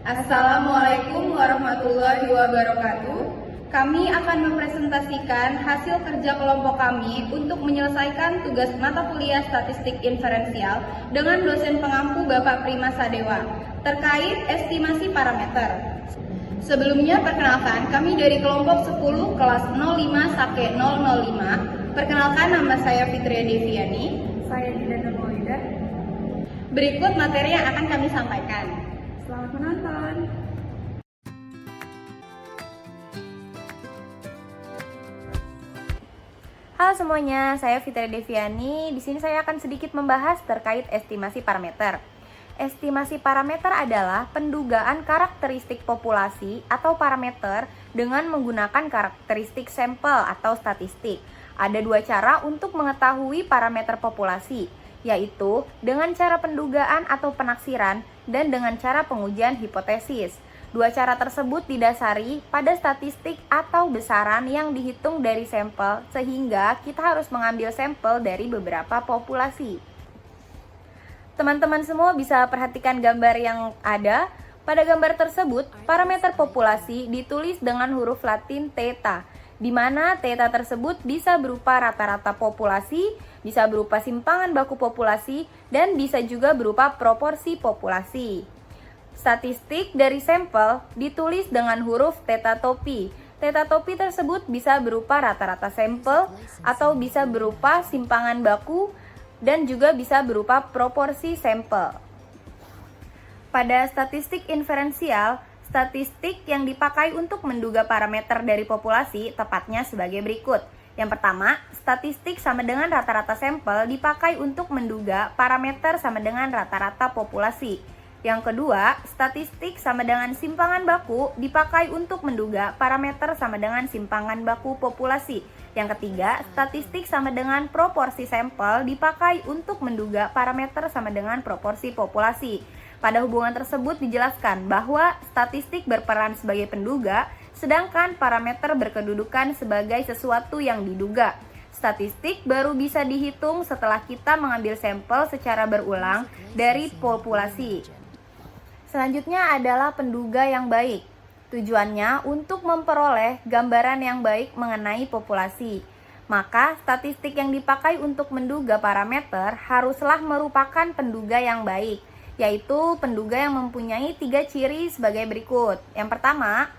Assalamualaikum warahmatullahi wabarakatuh. Kami akan mempresentasikan hasil kerja kelompok kami untuk menyelesaikan tugas mata kuliah statistik inferensial dengan dosen pengampu Bapak Prima Sadewa terkait estimasi parameter. Sebelumnya perkenalkan, kami dari kelompok 10 kelas 05 Sake 005. Perkenalkan, nama saya Fitria Deviani. Saya Dinda Nurmawida. Berikut materi yang akan kami sampaikan. Selamat menonton. Halo semuanya, saya Fitria Deviani. Di sini saya akan sedikit membahas terkait estimasi parameter. Estimasi parameter adalah pendugaan karakteristik populasi atau parameter dengan menggunakan karakteristik sampel atau statistik. Ada dua cara untuk mengetahui parameter populasi, yaitu dengan cara pendugaan atau penaksiran dan dengan cara pengujian hipotesis. Dua cara tersebut didasari pada statistik atau besaran yang dihitung dari sampel, sehingga kita harus mengambil sampel dari beberapa populasi. Teman-teman semua bisa perhatikan gambar yang ada. Pada gambar tersebut, parameter populasi ditulis dengan huruf Latin theta, di mana theta tersebut bisa berupa rata-rata populasi, bisa berupa simpangan baku populasi, dan bisa juga berupa proporsi populasi. Statistik dari sampel ditulis dengan huruf theta topi. Theta topi tersebut bisa berupa rata-rata sampel atau bisa berupa simpangan baku dan juga bisa berupa proporsi sampel. Pada statistik inferensial, statistik yang dipakai untuk menduga parameter dari populasi tepatnya sebagai berikut. Yang pertama, statistik sama dengan rata-rata sampel dipakai untuk menduga parameter sama dengan rata-rata populasi. Yang kedua, statistik sama dengan simpangan baku dipakai untuk menduga parameter sama dengan simpangan baku populasi. Yang ketiga, statistik sama dengan proporsi sampel dipakai untuk menduga parameter sama dengan proporsi populasi. Pada hubungan tersebut dijelaskan bahwa statistik berperan sebagai penduga, sedangkan parameter berkedudukan sebagai sesuatu yang diduga. Statistik baru bisa dihitung setelah kita mengambil sampel secara berulang dari populasi. Selanjutnya adalah penduga yang baik. Tujuannya untuk memperoleh gambaran yang baik mengenai populasi. Maka statistik yang dipakai untuk menduga parameter haruslah merupakan penduga yang baik, yaitu penduga yang mempunyai 3 ciri sebagai berikut. Yang pertama,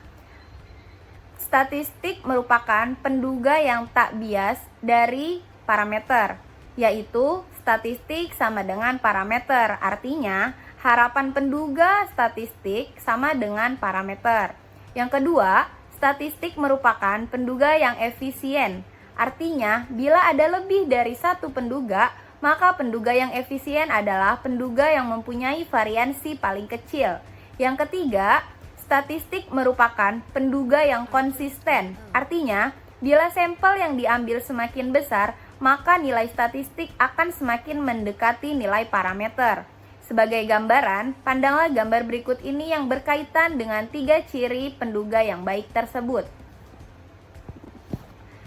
statistik merupakan penduga yang tak bias dari parameter, yaitu statistik sama dengan parameter. Artinya, harapan penduga statistik sama dengan parameter. Yang kedua, statistik merupakan penduga yang efisien. Artinya, bila ada lebih dari satu penduga, maka penduga yang efisien adalah penduga yang mempunyai variansi paling kecil. Yang ketiga, statistik merupakan penduga yang konsisten. Artinya, bila sampel yang diambil semakin besar, maka nilai statistik akan semakin mendekati nilai parameter. Sebagai gambaran, pandanglah gambar berikut ini yang berkaitan dengan 3 ciri penduga yang baik tersebut.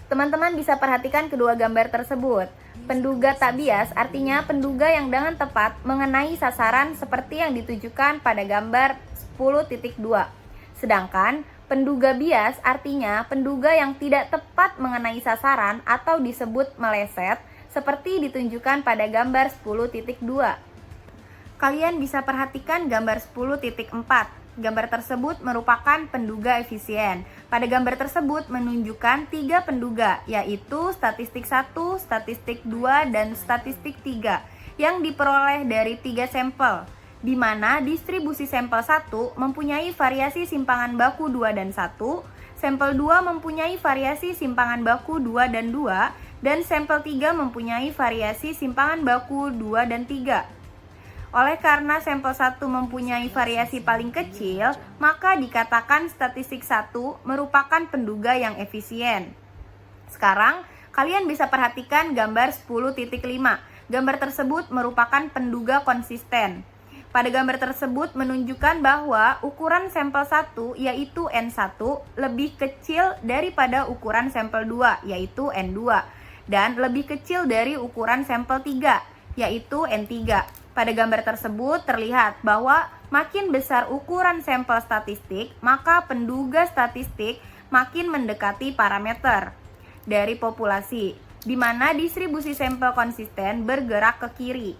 Teman-teman bisa perhatikan kedua gambar tersebut. Penduga tak bias artinya penduga yang dengan tepat mengenai sasaran seperti yang ditujukan pada gambar 10.2. Sedangkan penduga bias artinya penduga yang tidak tepat mengenai sasaran atau disebut meleset seperti ditunjukkan pada gambar 10.2. Kalian bisa perhatikan gambar 10.4. Gambar tersebut merupakan penduga efisien. Pada gambar tersebut menunjukkan 3 penduga, yaitu statistik 1, statistik 2, dan statistik 3 yang diperoleh dari 3 sampel, di mana distribusi sampel 1 mempunyai variasi simpangan baku 2 dan 1, sampel 2 mempunyai variasi simpangan baku 2 dan 2, dan sampel 3 mempunyai variasi simpangan baku 2 dan 3. Oleh karena sampel 1 mempunyai variasi paling kecil, maka dikatakan statistik 1 merupakan penduga yang efisien. Sekarang, kalian bisa perhatikan gambar 10.5. Gambar tersebut merupakan penduga konsisten. Pada gambar tersebut menunjukkan bahwa ukuran sampel 1 yaitu N1 lebih kecil daripada ukuran sampel 2 yaitu N2 dan lebih kecil dari ukuran sampel 3 yaitu N3. Pada gambar tersebut terlihat bahwa makin besar ukuran sampel statistik, maka penduga statistik makin mendekati parameter dari populasi, di mana distribusi sampel konsisten bergerak ke kiri.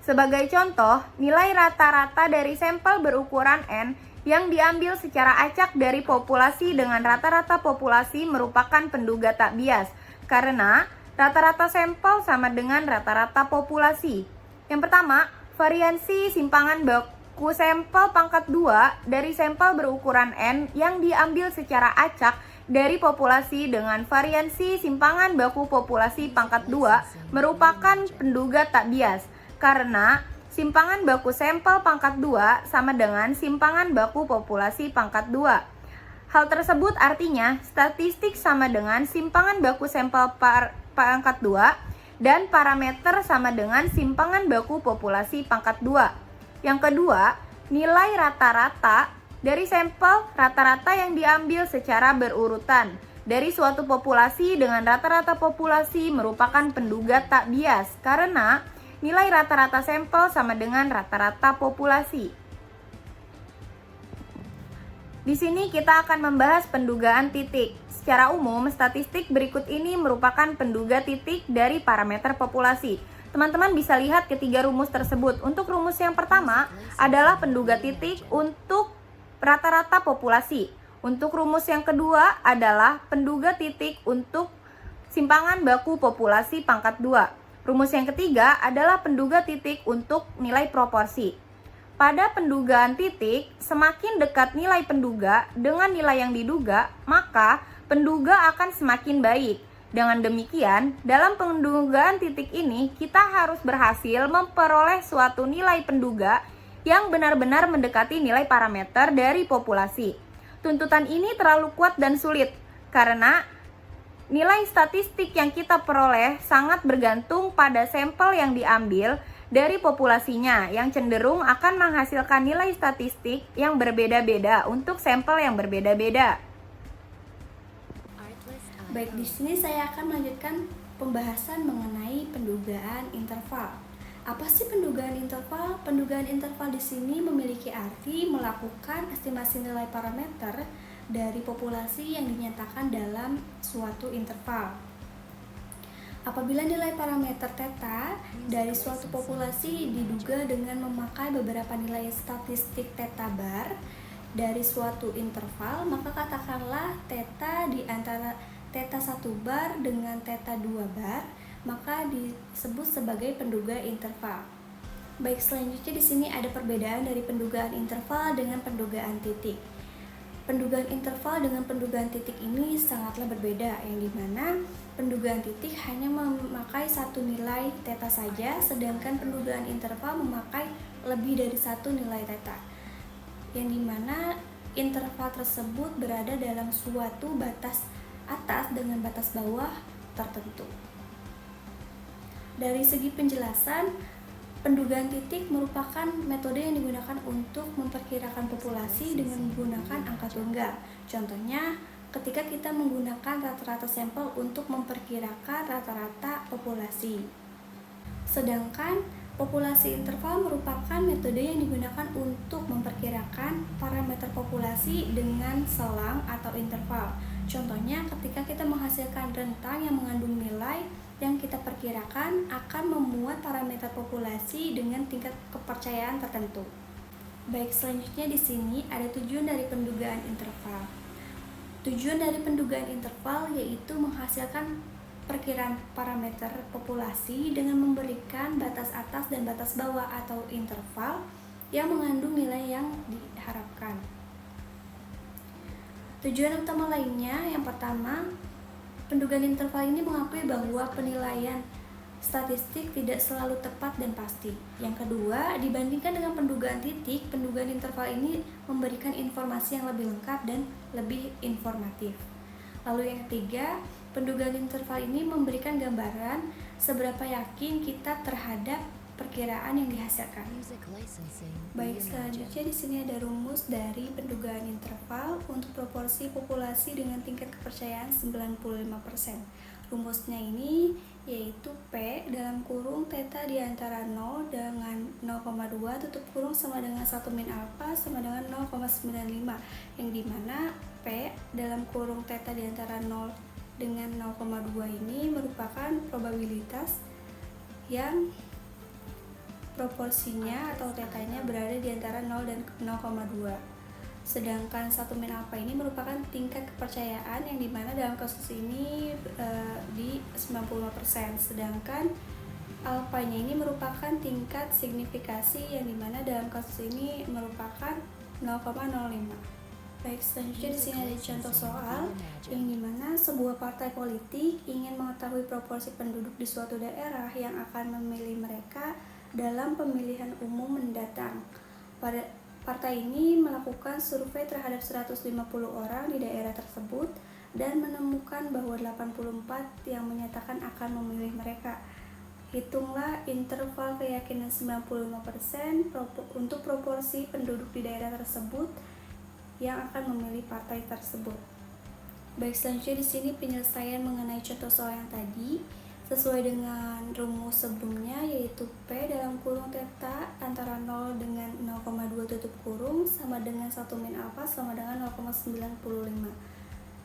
Sebagai contoh, nilai rata-rata dari sampel berukuran N yang diambil secara acak dari populasi dengan rata-rata populasi merupakan penduga tak bias, karena rata-rata sampel sama dengan rata-rata populasi. Yang pertama, variansi simpangan baku sampel pangkat 2 dari sampel berukuran N yang diambil secara acak dari populasi dengan variansi simpangan baku populasi pangkat 2 merupakan penduga tak bias, karena simpangan baku sampel pangkat 2 sama dengan simpangan baku populasi pangkat 2. Hal tersebut artinya statistik sama dengan simpangan baku sampel pangkat 2 dan parameter sama dengan simpangan baku populasi pangkat 2. Yang kedua, nilai rata-rata dari sampel rata-rata yang diambil secara berurutan dari suatu populasi dengan rata-rata populasi merupakan penduga tak bias, karena nilai rata-rata sampel sama dengan rata-rata populasi. Di sini kita akan membahas pendugaan titik. Secara umum, statistik berikut ini merupakan penduga titik dari parameter populasi. Teman-teman bisa lihat ketiga rumus tersebut. Untuk rumus yang pertama adalah penduga titik untuk rata-rata populasi. Untuk rumus yang kedua adalah penduga titik untuk simpangan baku populasi pangkat 2. Rumus yang ketiga adalah penduga titik untuk nilai proporsi. Pada pendugaan titik, semakin dekat nilai penduga dengan nilai yang diduga, maka penduga akan semakin baik. Dengan demikian, dalam pendugaan titik ini, kita harus berhasil memperoleh suatu nilai penduga yang benar-benar mendekati nilai parameter dari populasi. Tuntutan ini terlalu kuat dan sulit, karena nilai statistik yang kita peroleh sangat bergantung pada sampel yang diambil dari populasinya, yang cenderung akan menghasilkan nilai statistik yang berbeda-beda untuk sampel yang berbeda-beda. Baik, di sini saya akan melanjutkan pembahasan mengenai pendugaan interval. Apa sih pendugaan interval? Pendugaan interval di sini memiliki arti melakukan estimasi nilai parameter dari populasi yang dinyatakan dalam suatu interval. Apabila nilai parameter theta dari suatu populasi diduga dengan memakai beberapa nilai statistik theta bar dari suatu interval, maka katakanlah theta di antara theta 1 bar dengan theta 2 bar, maka disebut sebagai penduga interval. Baik, selanjutnya di sini ada perbedaan dari pendugaan interval dengan pendugaan titik. Pendugaan interval dengan pendugaan titik ini sangatlah berbeda, yang dimana pendugaan titik hanya memakai satu nilai theta saja, sedangkan pendugaan interval memakai lebih dari satu nilai theta, yang dimana interval tersebut berada dalam suatu batas atas dengan batas bawah tertentu. Dari segi penjelasan, pendugaan titik merupakan metode yang digunakan untuk memperkirakan populasi dengan menggunakan angka tunggal. Contohnya, ketika kita menggunakan rata-rata sampel untuk memperkirakan rata-rata populasi. Sedangkan populasi interval merupakan metode yang digunakan untuk memperkirakan parameter populasi dengan selang atau interval. Contohnya, ketika kita menghasilkan rentang yang mengandung nilai yang kita perkirakan akan memuat parameter populasi dengan tingkat kepercayaan tertentu. Baik, selanjutnya di sini ada tujuan dari pendugaan interval. Tujuan dari pendugaan interval yaitu menghasilkan perkiraan parameter populasi dengan memberikan batas atas dan batas bawah atau interval yang mengandung nilai yang diharapkan. Tujuan utama lainnya, yang pertama, pendugaan interval ini mengakui bahwa penilaian statistik tidak selalu tepat dan pasti. Yang kedua, dibandingkan dengan pendugaan titik, pendugaan interval ini memberikan informasi yang lebih lengkap dan lebih informatif. Lalu yang ketiga, pendugaan interval ini memberikan gambaran seberapa yakin kita terhadap perkiraan yang dihasilkan. Baik, selanjutnya di sini ada rumus dari pendugaan interval untuk proporsi populasi dengan tingkat kepercayaan 95%. Rumusnya ini yaitu P dalam kurung theta di antara 0 dengan 0,2 tutup kurung sama dengan 1 min alpha sama dengan 0,95, yang dimana P dalam kurung theta di antara 0 dengan 0,2 ini merupakan probabilitas yang proporsinya atau tetanya berada di antara 0 dan 0,2. Sedangkan 1 min alpha ini merupakan tingkat kepercayaan yang dimana dalam kasus ini di 95%, sedangkan alfanya ini merupakan tingkat signifikasi yang dimana dalam kasus ini merupakan 0,05. Baik, selanjutnya di sini ada contoh soal yang dimana sebuah partai politik ingin mengetahui proporsi penduduk di suatu daerah yang akan memilih mereka dalam pemilihan umum mendatang. Partai ini melakukan survei terhadap 150 orang di daerah tersebut dan menemukan bahwa 84 yang menyatakan akan memilih mereka. Hitunglah interval keyakinan 95% untuk proporsi penduduk di daerah tersebut yang akan memilih partai tersebut. Baik, selanjutnya di sini penyelesaian mengenai contoh soal yang tadi sesuai dengan rumus sebelumnya, yaitu P dalam kurung theta antara 0 dengan 0,2 tutup kurung sama dengan 1 min alpha sama dengan 0,95,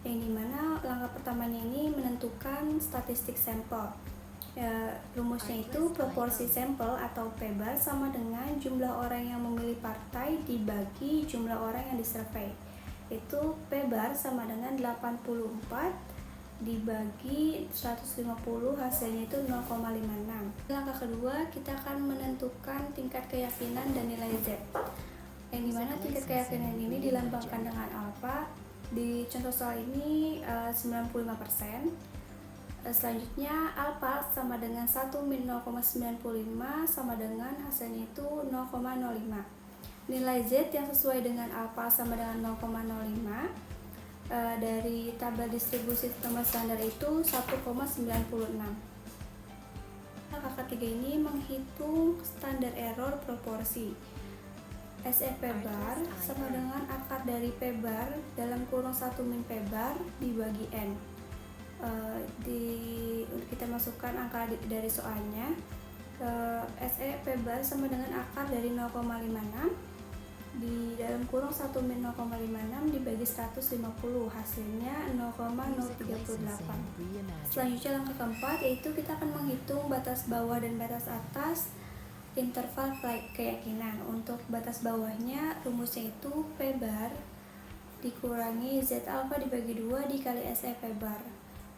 yang dimana langkah pertamanya ini menentukan statistik sampel. Rumusnya itu proporsi sampel atau P bar sama dengan jumlah orang yang memilih partai dibagi jumlah orang yang disurvei. Itu P bar sama dengan 84 dibagi 150, hasilnya itu 0,56. Langkah kedua, kita akan menentukan tingkat keyakinan dan nilai Z, yang dimana tingkat keyakinan ini dilambangkan dengan alfa. Di contoh soal ini 95%. Selanjutnya alfa sama dengan 1 min 0,95 sama dengan hasilnya itu 0,05. Nilai Z yang sesuai dengan alfa sama dengan 0,05 dari tabel distribusi nomor standar itu 1,96. Langkah ketiga ini menghitung standar error proporsi. SE P bar sama dengan akar dari P bar dalam kurung 1 min P bar dibagi N. Kita masukkan angka dari soalnya. SE P bar sama dengan akar dari 0,56 di dalam kurung 1 min 0,56 dibagi 150, hasilnya 0,038. Selanjutnya langkah keempat yaitu kita akan menghitung batas bawah dan batas atas interval keyakinan. Untuk batas bawahnya rumusnya itu P bar dikurangi Z alpha dibagi 2 dikali SE P bar,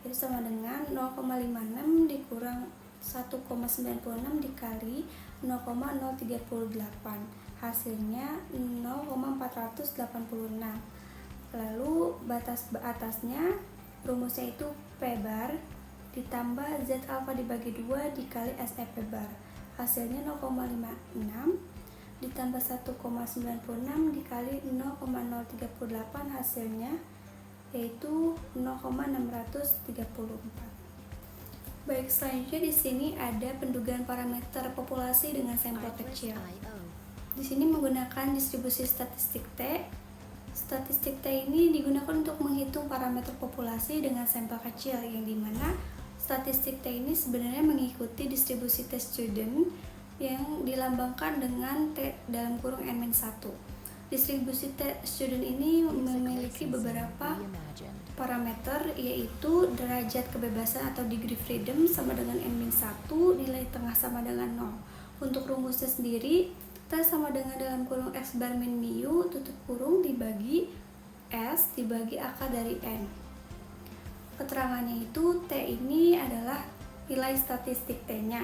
itu sama dengan 0,56 dikurang 1,96 dikali 0,038, hasilnya 0,486. Lalu batas atasnya rumusnya itu P bar ditambah Z alpha dibagi 2 dikali SE P bar, hasilnya 0,56 ditambah 1,96 dikali 0,038, hasilnya yaitu 0,634. Baik, selanjutnya di sini ada pendugaan parameter populasi dengan sampel kecil. Di sini menggunakan distribusi statistik T. Statistik T ini digunakan untuk menghitung parameter populasi dengan sampel kecil, yang dimana statistik T ini sebenarnya mengikuti distribusi T student yang dilambangkan dengan T dalam kurung N-1. Distribusi T student ini memiliki beberapa parameter, yaitu derajat kebebasan atau degree freedom sama dengan N-1, nilai tengah sama dengan 0. Untuk rumusnya sendiri, T sama dengan dalam kurung X bar min mu tutup kurung dibagi S dibagi akar dari N. Keterangannya itu T ini adalah nilai statistik T-nya.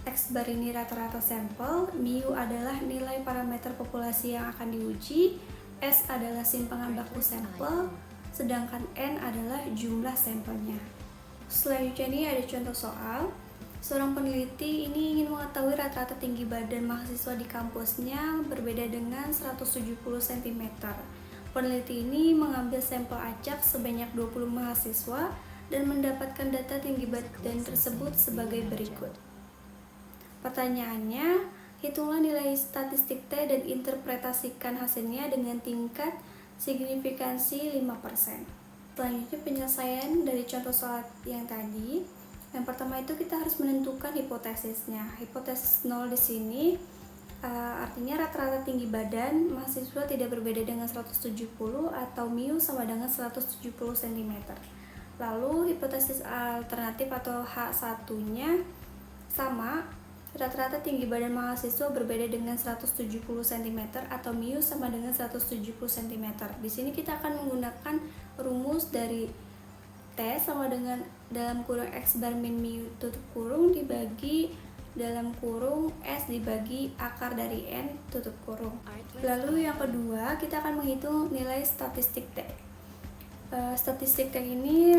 X bar ini rata-rata sampel, mu adalah nilai parameter populasi yang akan diuji, S adalah simpangan baku sampel, sedangkan N adalah jumlah sampelnya. Selanjutnya ini ada contoh soal. Seorang peneliti ini ingin mengetahui rata-rata tinggi badan mahasiswa di kampusnya berbeda dengan 170 cm. Peneliti ini mengambil sampel acak sebanyak 20 mahasiswa dan mendapatkan data tinggi badan tersebut sebagai berikut. Pertanyaannya, hitunglah nilai statistik T dan interpretasikan hasilnya dengan tingkat signifikansi 5%. Selanjutnya penyelesaian dari contoh soal yang tadi. Yang pertama itu kita harus menentukan hipotesisnya. Hipotesis 0 di sini artinya rata-rata tinggi badan mahasiswa tidak berbeda dengan 170 atau mu sama dengan 170 cm. Lalu hipotesis alternatif atau H1-nya sama, rata-rata tinggi badan mahasiswa berbeda dengan 170 cm atau mu sama dengan 170 cm. Di sini kita akan menggunakan rumus dari T sama dengan dalam kurung X bar min mu tutup kurung dibagi dalam kurung S dibagi akar dari N tutup kurung. Lalu yang kedua, kita akan menghitung nilai statistik T. Statistik T ini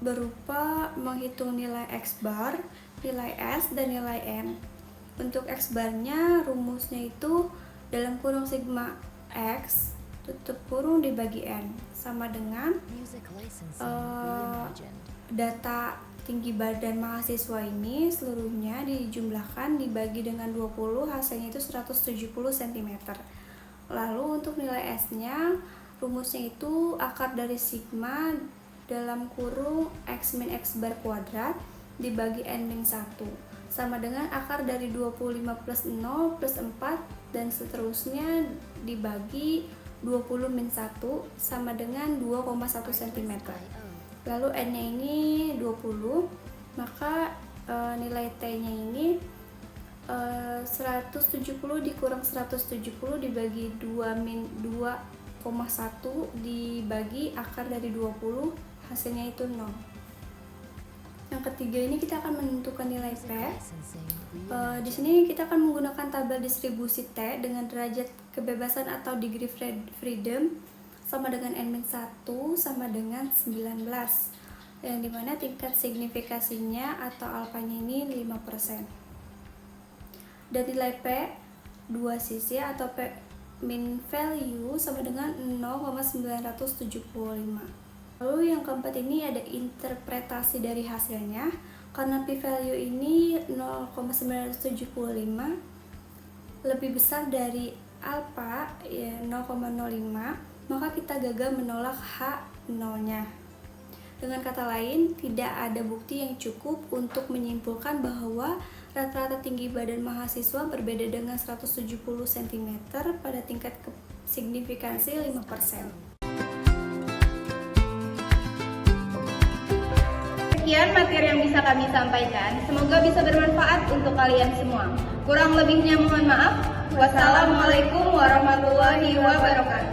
berupa menghitung nilai X bar, nilai S, dan nilai N. Untuk X barnya rumusnya itu dalam kurung sigma X tutup kurung dibagi N sama dengan data tinggi badan mahasiswa ini seluruhnya dijumlahkan dibagi dengan 20, hasilnya itu 170 cm. Lalu untuk nilai S-nya rumusnya itu akar dari sigma dalam kurung X min X bar kuadrat dibagi N min 1 sama dengan akar dari 25 plus 0 plus 4 dan seterusnya dibagi 20 min 1 sama dengan 2,1 cm. Lalu N-nya ini 20, maka nilai T-nya ini 170 dikurang 170 dibagi 2 min 2,1 dibagi akar dari 20, hasilnya itu 0. Yang ketiga ini kita akan menentukan nilai P. Di sini kita akan menggunakan tabel distribusi T dengan derajat kebebasan atau degree freedom sama dengan N-1 sama dengan 19, yang dimana tingkat signifikasinya atau alfanya ini 5%. Dan nilai P 2 sisi atau P min value sama dengan 0,975. Lalu yang keempat ini ada interpretasi dari hasilnya. Karena P value ini 0,975 lebih besar dari alfa ya 0,05, maka kita gagal menolak H0-nya. Dengan kata lain, tidak ada bukti yang cukup untuk menyimpulkan bahwa rata-rata tinggi badan mahasiswa berbeda dengan 170 cm pada tingkat signifikansi 5%. Sekian materi yang bisa kami sampaikan. Semoga bisa bermanfaat untuk kalian semua. Kurang lebihnya mohon maaf. Wassalamualaikum warahmatullahi wabarakatuh.